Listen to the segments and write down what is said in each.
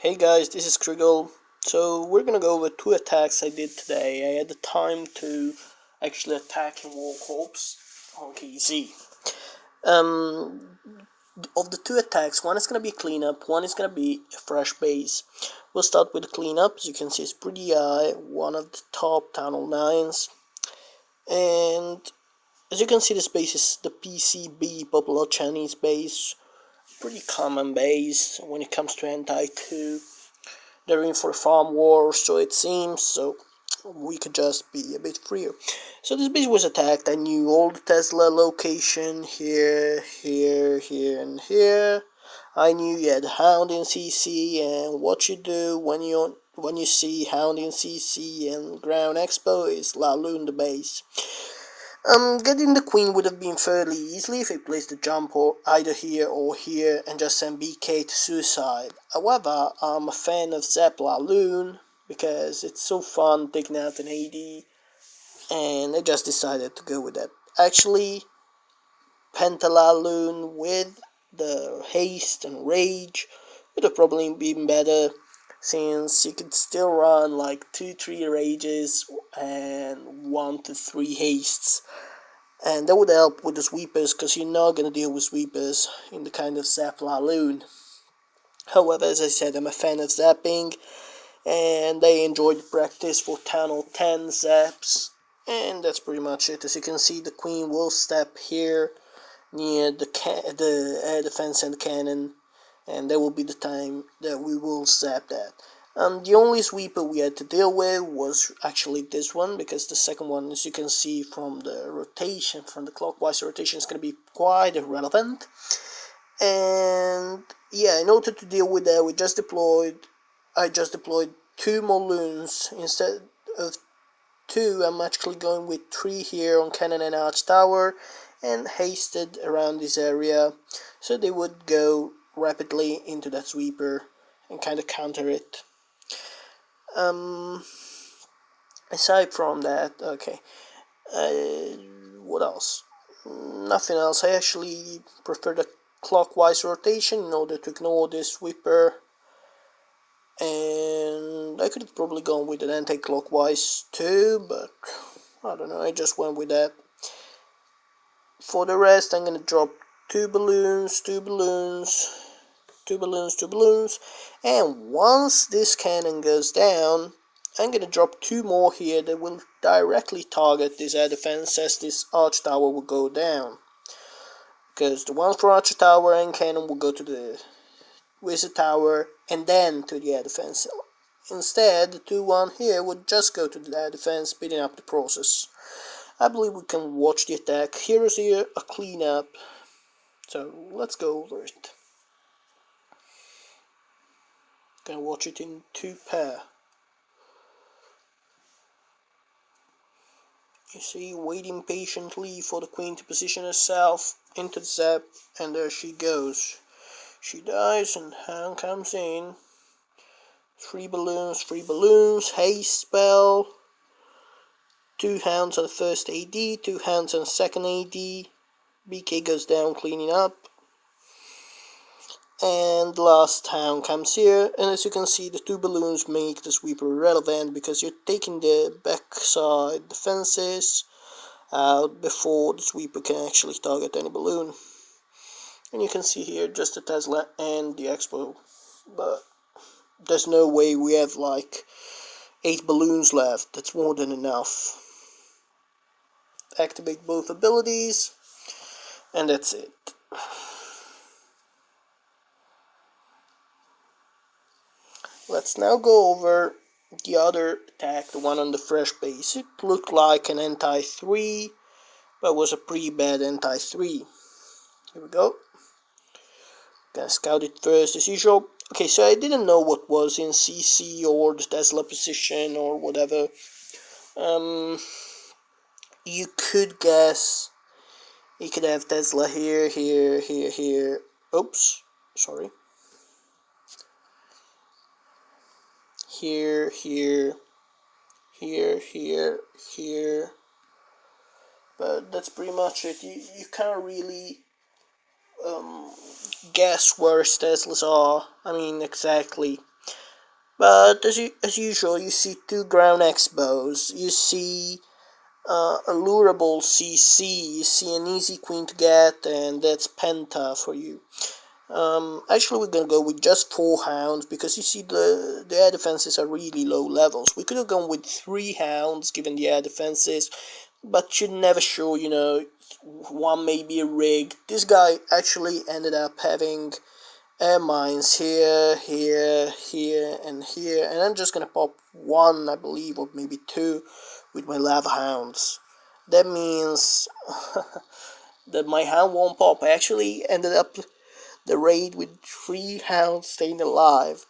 Hey guys, this is Chrigel. So we're gonna go over two attacks I did today. I had the time to actually attack in wall corps on KZ. Of the two attacks, one is gonna be cleanup, one is gonna be a fresh base. We'll start with the cleanup. As you can see, it's pretty high, one of the top Town Hall 9s. And as you can see, this base is the PCB, Popular Chinese base. Pretty common base when it comes to anti-2. They're in for a farm war, so it seems, so we could just be a bit freer. So this base was attacked. I knew all the Tesla location here, and here. I knew you had Hound in CC, and what you do when you see Hound in CC and Ground Expo is Laloon the base. Getting the queen would have been fairly easily if he placed the jump either here or here and just sent BK to suicide. However, I'm a fan of ZapPentalaloon because it's so fun taking out an AD, and I just decided to go with that. Actually, Pentalaloon with the haste and rage would have probably been better, since you could still run like 2-3 rages and 1-3 hastes, and that would help with the sweepers, because you're not going to deal with sweepers in the kind of ZapPentalaloon. However, as I said, I'm a fan of zapping, and I enjoyed the practice for Town Hall 10 zaps, and that's pretty much it. As you can see, the queen will step here near the air defense and the cannon, and that will be the time that we will zap that. The only sweeper we had to deal with was actually this one, because the second one, as you can see from the rotation, from the clockwise rotation, is going to be quite irrelevant. And yeah, in order to deal with that, I just deployed 2 more loons instead of 2. I'm actually going with 3 here on cannon and arch tower, and hasted around this area, so they would go rapidly into that sweeper and kind of counter it. Aside from that, okay, what else? Nothing else. I actually prefer the clockwise rotation in order to ignore this sweeper, and I could have probably gone with an anti-clockwise too, but I don't know, I just went with that. For the rest, I'm gonna drop 2 balloons, 2 balloons, 2 balloons, 2 balloons, and once this cannon goes down, I'm gonna drop 2 more here that will directly target this air defense as this arch tower will go down. Because the ones for arch tower and cannon will go to the wizard tower and then to the air defense. Instead, the 2-1 here would just go to the air defense, speeding up the process. I believe we can watch the attack. Here is a cleanup, so let's go over it. Gonna watch it in 2 pair. You see, waiting patiently for the queen to position herself into the zap, and there she goes. She dies, and Hound comes in. 3 balloons, haste spell. 2 hounds on the first AD, 2 hounds on the second AD. BK goes down cleaning up. And the last hound comes here, and as you can see, the 2 balloons make the sweeper irrelevant, because you're taking the backside defenses out before the sweeper can actually target any balloon. And you can see here just the Tesla and the Expo, but there's no way we have like 8 balloons left. That's more than enough. Activate both abilities, and that's it. Let's now go over the other attack, the one on the fresh base. It looked like an anti-3, but was a pretty bad anti-3. Here we go. Gonna scout it first as usual. Okay, so I didn't know what was in CC or the Tesla position or whatever. You could guess you could have Tesla here, here. Oops, sorry. Here, but that's pretty much it. You can't really guess where Teslas are. I mean, exactly. But as usual, you see two ground X-bows, you see a lurable CC, you see an easy queen to get, and that's Penta for you. Actually, we're gonna go with just 4 hounds because you see the air defenses are really low levels. We could have gone with 3 hounds given the air defenses, but you're never sure, you know, one may be rigged. This guy actually ended up having air mines here, here, here, and here, and I'm just gonna pop 1, I believe, or maybe 2 with my lava hounds. That means that my hound won't pop. I actually ended up the raid with 3 hounds staying alive.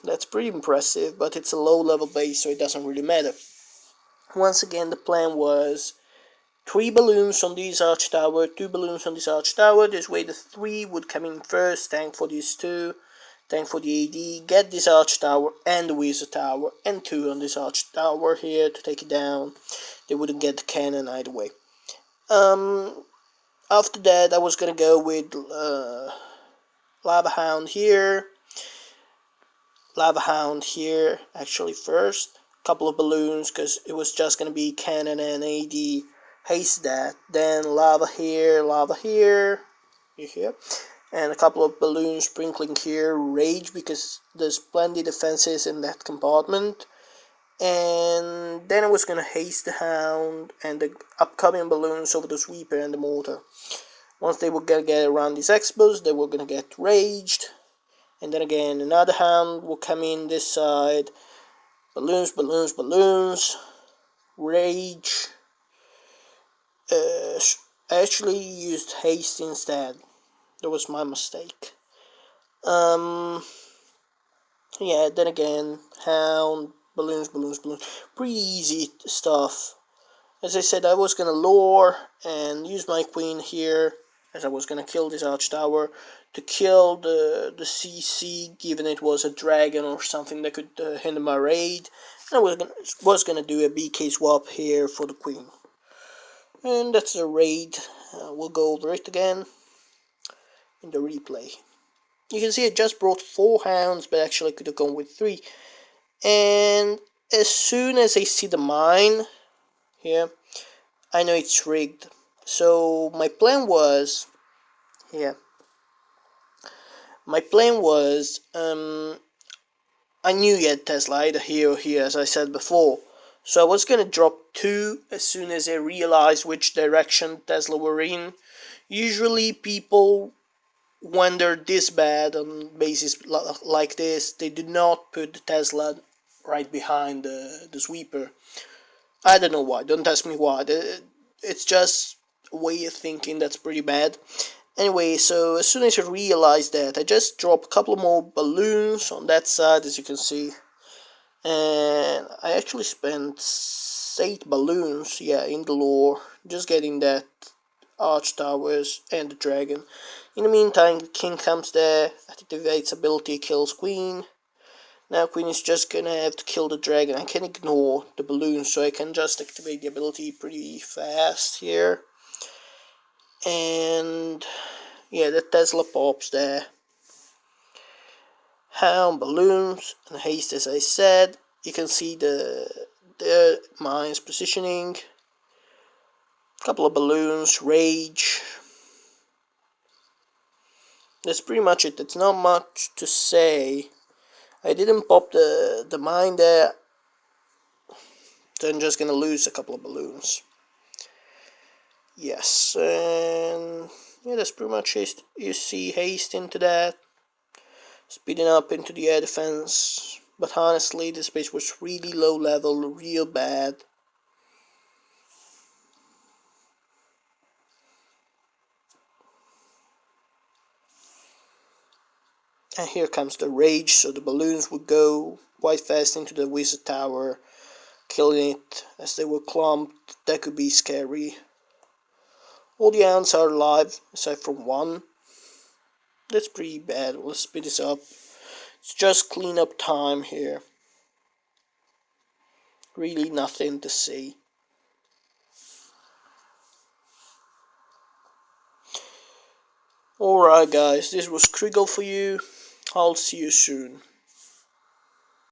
That's pretty impressive, but it's a low level base, so it doesn't really matter. Once again, the plan was 3 balloons on this arch tower, 2 balloons on this arch tower. This way the 3 would come in first, tank for these 2, tank for the AD, get this arch tower and the wizard tower, and 2 on this arch tower here to take it down. They wouldn't get the cannon either way. After that, I was gonna go with Lava Hound here, actually first. Couple of balloons, because it was just gonna be cannon and AD. Haste that. Then lava here, you hear? And a couple of balloons sprinkling here. Rage, because there's plenty defenses in that compartment. And then I was gonna haste the hound and the upcoming balloons over the sweeper and the mortar. Once they were gonna get around these expos, they were gonna get raged. And then again, another hound will come in this side. Balloons, balloons, balloons. Rage. I actually used haste instead. That was my mistake. Yeah, then again, hound, balloons, balloons, balloons. Pretty easy stuff. As I said, I was gonna lure and use my queen here, as I was gonna kill this arch tower, to kill the CC, given it was a dragon or something that could hinder my raid. And I was gonna do a BK swap here for the queen. And that's the raid. We'll go over it again in the replay. You can see I just brought 4 hounds, but actually could have gone with 3. And as soon as I see the mine here, I know it's rigged. So my plan was here. My plan was I knew you had Tesla either here or here, as I said before. So I was gonna drop 2 as soon as I realized which direction Tesla were in. Usually people, when they're this bad on bases like this, they do not put the Tesla right behind the sweeper. I don't know why, don't ask me why. It's just a way of thinking that's pretty bad. Anyway, so as soon as I realized that, I just dropped a couple more balloons on that side, as you can see. And I actually spent 8 balloons, yeah, in the lore, just getting that arch towers and the dragon. In the meantime, the king comes there, activates ability, kills queen. Now queen is just gonna have to kill the dragon. I can ignore the balloons, so I can just activate the ability pretty fast here. And yeah, the Tesla pops there. Hound, balloons, and haste, as I said. You can see the mines positioning. Couple of balloons, rage. That's pretty much it. It's not much to say. I didn't pop the mine there, so I'm just gonna lose a couple of balloons. Yes, and yeah, that's pretty much it. You see haste into that, speeding up into the air defense. But honestly, this base was really low level, real bad. And here comes the rage, so the balloons would go quite fast into the wizard tower, killing it as they were clumped. That could be scary. All the ants are alive, aside from 1. That's pretty bad. Let's speed this up. It's just cleanup time here. Really nothing to see. Alright guys, this was Chrigel for you. I'll see you soon.